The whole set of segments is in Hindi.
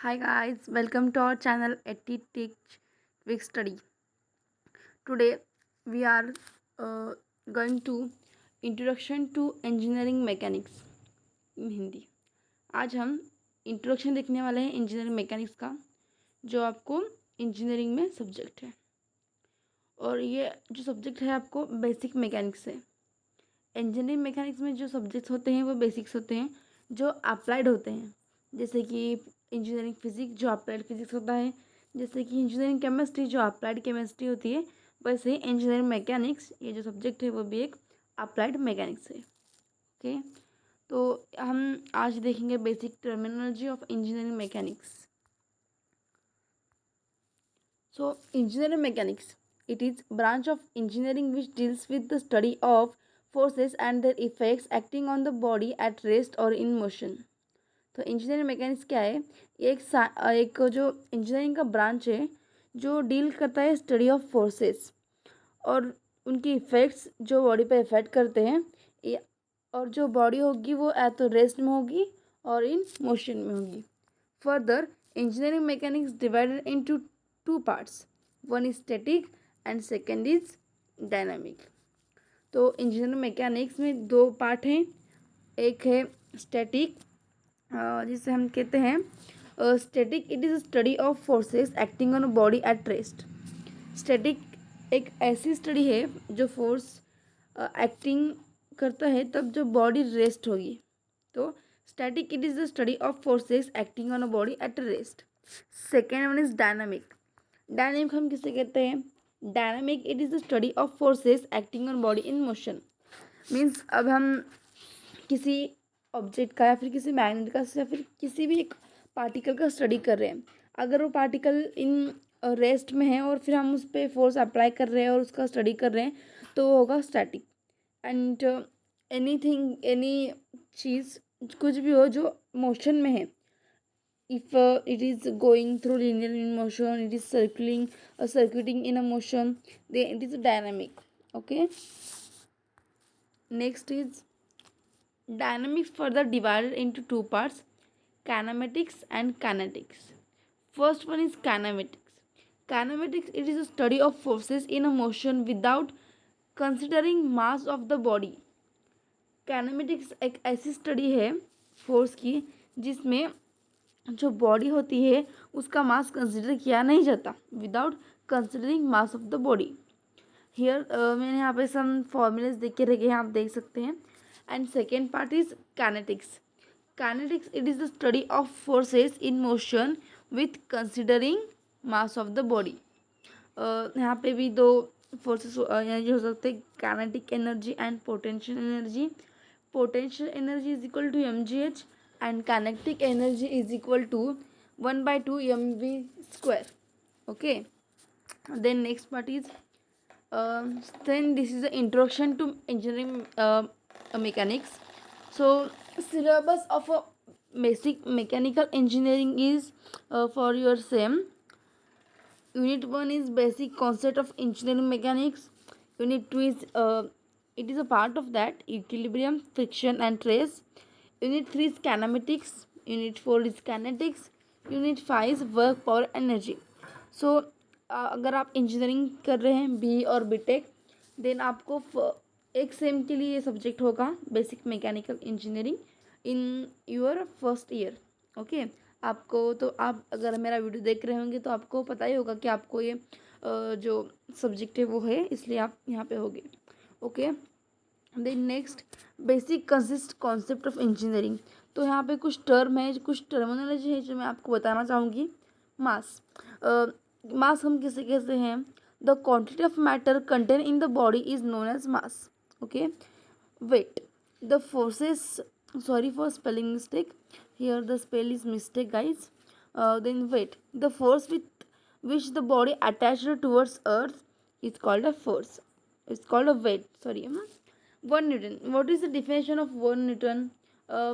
Hi guys, welcome to our channel Eti Teach Quick Study. Today we are going to Introduction to Engineering Mechanics in Hindi. आज हम इंट्रोडक्शन देखने वाले हैं इंजीनियरिंग मैकेनिक्स का, जो आपको इंजीनियरिंग में सब्जेक्ट है. और ये जो सब्जेक्ट है आपको बेसिक मैकेनिक्स है. इंजीनियरिंग मैकेनिक्स में जो सब्जेक्ट्स होते हैं वो बेसिक्स होते हैं जो अप्लाइड होते हैं, जैसे कि इंजीनियरिंग फिजिक्स जो अप्लाइड फिजिक्स होता है, जैसे कि इंजीनियरिंग केमिस्ट्री जो अप्लाइड केमिस्ट्री होती है. वैसे ही इंजीनियरिंग मैकेनिक्स ये जो सब्जेक्ट है वो भी एक अप्लाइड मैकेनिक्स है. ओके, तो हम आज देखेंगे basic terminology of engineering mechanics. So, engineering mechanics. It is branch of engineering which deals with the study of forces and their effects acting on the body at rest or in motion. तो इंजीनियरिंग मैकेनिक्स क्या है? ये एक जो इंजीनियरिंग का ब्रांच है जो डील करता है स्टडी ऑफ फोर्सेस और उनकी इफ़ेक्ट्स जो बॉडी पे इफ़ेक्ट करते हैं. ये और जो बॉडी होगी वो या तो रेस्ट में होगी और इन मोशन में होगी. Further engineering mechanics divided into two parts. One is static and second is dynamic. तो इंजीनियरिंग मैकेनिक्स में दो पार्ट हैं. एक है स्टैटिक, जिसे हम कहते हैं static. It is study of forces acting on body at rest. Static एक ऐसी स्टडी है जो फोर्स एक्टिंग करता है तब जो बॉडी रेस्ट होगी. तो static it is the study of forces acting on a body at rest. Second one is dynamic. Dynamic हम किसे कहते हैं? Dynamic it is the study of forces acting on body in motion. Means अब हम किसी ऑब्जेक्ट का या फिर किसी मैग्नेट का या फिर किसी भी एक पार्टिकल का स्टडी कर रहे हैं. अगर वो पार्टिकल इन रेस्ट में है और फिर हम उस पर फोर्स अप्लाई कर रहे हैं और उसका स्टडी कर रहे हैं तो वो होगा स्टैटिक. एंड एनीथिंग एनी चीज़ कुछ भी हो जो मोशन में है, if it is going through linear in motion, it is circuiting in a motion, then it is dynamic. Okay, next is dynamics further divided into two parts, kinematics and kinetics. First one is kinematics. Kinematics it is a study of forces in a motion without considering mass of the body. Kinematics एक ऐसी स्टडी है फोर्स की जिसमें जो बॉडी होती है उसका मास कंसिडर किया नहीं जाता, without considering mass of the body. Here मैंने यहाँ पे सम फॉर्मूलेज देख के रखे हैं, आप देख सकते हैं. And second part is kinetics. Kinetics it is the study of forces in motion with considering mass of the body. यहाँ पे भी दो फोर्सेस हो सकते हैं, kinetic energy and potential energy. Potential energy is equal to mgh and kinetic energy is equal to 1/2 mv square. Okay, then next part is then this is the introduction to engineering mechanics. So syllabus of a basic mechanical engineering is for your same. Unit 1 is basic concept of engineering mechanics. Unit 2 is it is a part of that equilibrium, friction and trace. Unit 3 is kinematics. Unit 4 is kinetics. Unit 5 is work power energy. So अगर आप इंजीनियरिंग कर रहे हैं बी और बीटेक, देन आपको एक सेम के लिए ये सब्जेक्ट होगा basic mechanical engineering in your first year. Okay, आपको तो आप अगर मेरा वीडियो देख रहे होंगे तो आपको पता ही होगा कि आपको ये जो सब्जेक्ट है वो है, इसलिए आप यहाँ पे होगे. Okay, then next basic consist concept of engineering. तो यहाँ पे कुछ टर्म है, कुछ टर्मिनोलॉजी है जो मैं आपको बताना चाहूँगी. मास. मास हम किसे कहते हैं? The quantity of matter contain in the body is known as mass. Okay, weight. The forces, sorry for spelling mistake, here the spell is mistake guys. Then weight, the force with which the body attached towards earth is called a force, it's called a weight. Sorry, 1 newton. What is the definition of 1 newton?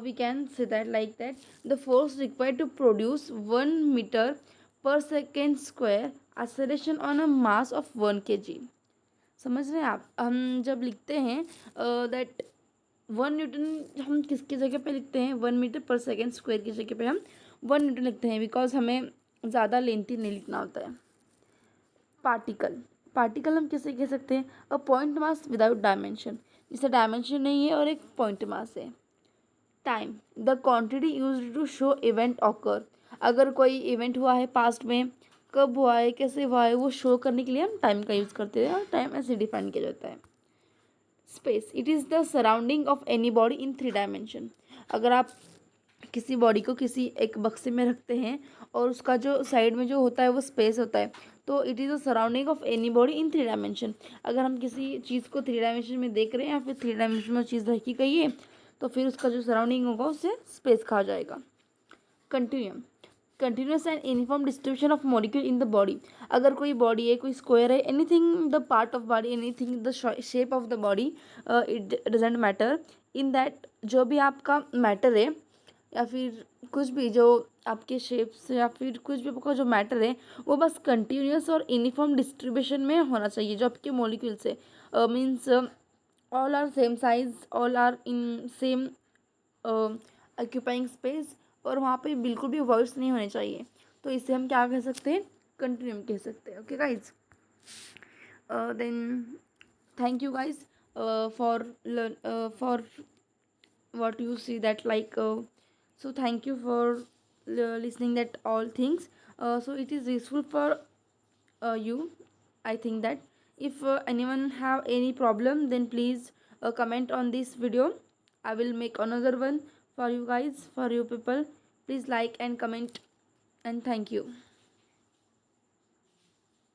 We can say that like that, the force required to produce 1 meter per second square acceleration on a mass of 1 kg. समझ रहे हैं आप? हम जब लिखते हैं दैट 1 न्यूटन हम किसकी जगह पे लिखते हैं, 1 मीटर पर सेकेंड स्क्वायर की जगह पे हम 1 न्यूटन लिखते हैं, बिकॉज हमें ज़्यादा लेंथी नहीं लिखना होता है। पार्टिकल, पार्टिकल हम किसे कह सकते हैं, a point mass without dimension, जिससे डायमेंशन नहीं है और एक पॉइंट मास है। Time, the quantity used to show event occur, अगर कोई इवेंट हुआ है पास्ट में, कब हुआ है, कैसे हुआ है, वो शो करने के लिए हम टाइम का यूज़ करते हैं और टाइम ऐसे डिफाइन किया जाता है। Space, it is the surrounding of any body in 3 dimension, अगर आप किसी बॉडी को किसी एक बक्से में रखते हैं और उसका जो साइड में जो होता है वो स्पेस होता है, तो it is the surrounding of any body in 3 dimension. अगर हम किसी चीज़ को 3 डायमेंशन में देख रहे हैं या फिर 3 डायमेंशन में चीज़ रखी गई है, तो फिर उसका जो सराउंडिंग होगा उससे स्पेस कहा जाएगा। Continuum, continuous and uniform distribution of molecule in the body, अगर कोई बॉडी है, कोई स्क्वायर है, anything the part of body, anything the shape of the body, it doesn't matter, in that जो भी आपका मैटर है या फिर कुछ भी जो आपके शेप्स या फिर कुछ भी आपका जो मैटर है वो बस कंटिन्यूस और यूनिफॉर्म डिस्ट्रीब्यूशन में होना चाहिए, जो आपके मॉलिक्यूल्स है, means all are same size, all are in same occupying space, और वहाँ पे बिल्कुल भी वॉइड्स नहीं होने चाहिए, तो इसे हम क्या कह सकते हैं, कंटिन्यूम कह सकते हैं। Okay guys, then thank you guys for what you see that, like, so thank you for listening that all things, so it is useful for you, I think that. If anyone have any problem, then please comment on this video. I will make another one for you guys, for you people. Please like and comment, and thank you.